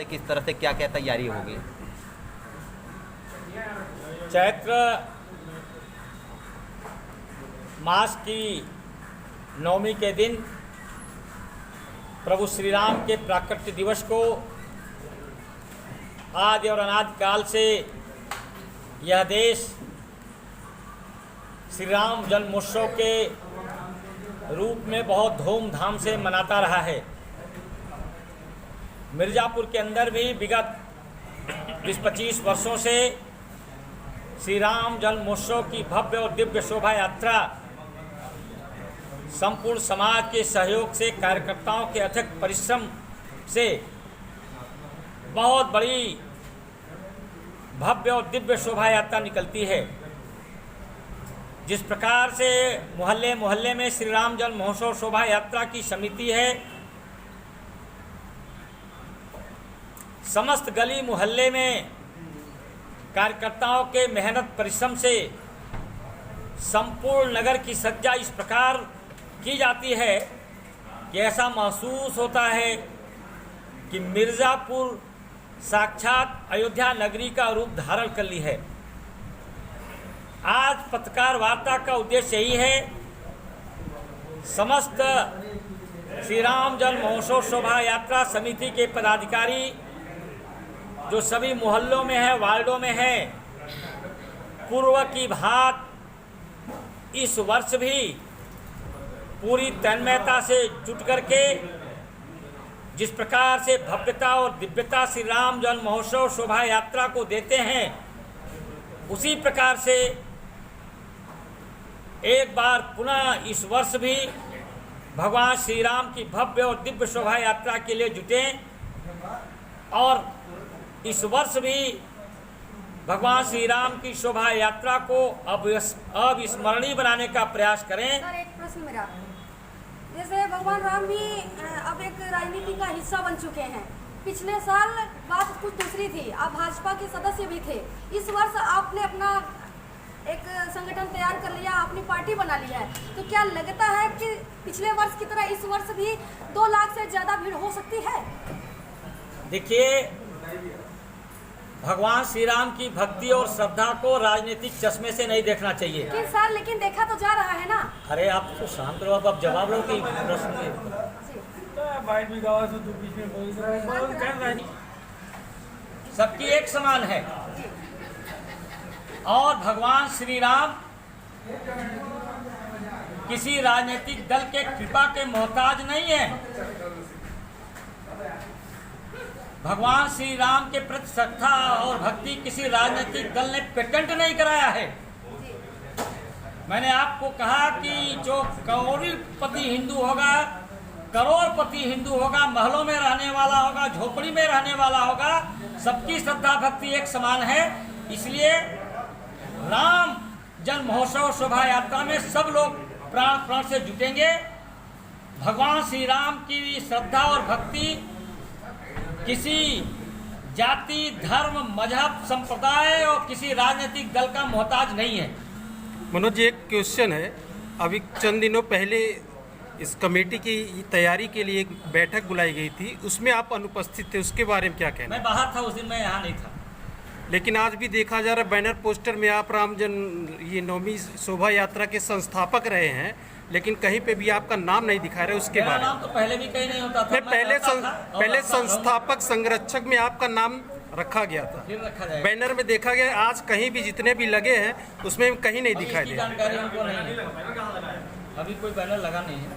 है, किस तरह से क्या क्या तैयारी होगी? चैत्र मास की नवमी के दिन प्रभु श्री राम के प्राकट्य दिवस को आदि और अनादि काल से यह देश श्री राम जन्मोत्सव के रूप में बहुत धूमधाम से मनाता रहा है। मिर्ज़ापुर के अंदर भी विगत 20-25 वर्षों से श्री राम जन्मोत्सव की भव्य और दिव्य शोभा यात्रा संपूर्ण समाज के सहयोग से, कार्यकर्ताओं के अथक परिश्रम से बहुत बड़ी भव्य और दिव्य शोभा यात्रा निकलती है। जिस प्रकार से मोहल्ले मोहल्ले में श्री राम जन्म महोत्सव शोभा यात्रा की समिति है, समस्त गली मोहल्ले में कार्यकर्ताओं के मेहनत परिश्रम से संपूर्ण नगर की सज्जा इस प्रकार की जाती है कि ऐसा महसूस होता है कि मिर्ज़ापुर साक्षात अयोध्या नगरी का रूप धारण कर ली है। आज पत्रकार वार्ता का उद्देश्य यही है, समस्त श्री राम जन्म महोत्सव शोभा यात्रा समिति के पदाधिकारी जो सभी मोहल्लों में है, वार्डों में है, पूर्व की भांति इस वर्ष भी पूरी तन्मयता से जुट करके जिस प्रकार से भव्यता और दिव्यता श्री राम जन्म महोत्सव शोभा यात्रा को देते हैं, उसी प्रकार से एक बार पुनः इस वर्ष भी भगवान श्री राम की भव्य और दिव्य शोभा यात्रा के लिए जुटें और इस वर्ष भी भगवान श्री राम की शोभा यात्रा को अविस्मरणीय बनाने का प्रयास करें। सर, एक प्रश्न मेरा, जैसे भगवान राम भी अब एक राजनीति का हिस्सा बन चुके हैं। पिछले साल बात कुछ दूसरी थी, आप भाजपा के सदस्य भी थे। इस वर्ष आपने अपना एक संगठन तैयार कर लिया, अपनी पार्टी बना लिया है, तो क्या लगता है कि पिछले वर्ष की तरह इस वर्ष भी 2 लाख से ज़्यादा भीड़ हो सकती है? देखिए, भगवान श्री राम की भक्ति और श्रद्धा को राजनीतिक चश्मे से नहीं देखना चाहिए। लेकिन देखा तो जा रहा है ना। अरे आप तो शांत रहो, अब जवाब लो कि प्रश्न सबकी एक समान है और भगवान श्री राम किसी राजनीतिक दल के कृपा के मोहताज नहीं है। भगवान श्री राम के प्रति श्रद्धा और भक्ति किसी राजनीतिक दल ने पेटेंट नहीं कराया है। मैंने आपको कहा कि जो करोड़पति हिंदू होगा, करोड़पति हिंदू होगा, महलों में रहने वाला होगा, झोपड़ी में रहने वाला होगा, सबकी श्रद्धा भक्ति एक समान है। इसलिए राम जन्म महोत्सव शोभा यात्रा में सब लोग प्राण प्राण से जुटेंगे। भगवान श्री राम की श्रद्धा और भक्ति किसी जाति, धर्म, मजहब, संप्रदाय और किसी राजनीतिक दल का मोहताज नहीं है। मनोज जी, एक क्वेश्चन है। अभी चंद दिनों पहले इस कमेटी की तैयारी के लिए एक बैठक बुलाई गई थी, उसमें आप अनुपस्थित थे, उसके बारे में क्या कहना? मैं बाहर था उस दिन, मैं यहाँ नहीं था। लेकिन आज भी देखा जा रहा है बैनर पोस्टर में आप ये नवमी शोभा यात्रा के संस्थापक रहे हैं, लेकिन कहीं पे भी आपका नाम नहीं दिखा रहे, उसके बारे में? नाम तो पहले भी कहीं नहीं होता था। पहले संस्थापक संरक्षक में आपका नाम रखा गया था, फिर रखा जाएगा। बैनर में देखा गया। आज कहीं भी जितने भी लगे हैं उसमें कहीं नहीं दिखाई दे रहा। जानकारी हमको नहीं है, अभी कोई बैनर लगा नहीं है।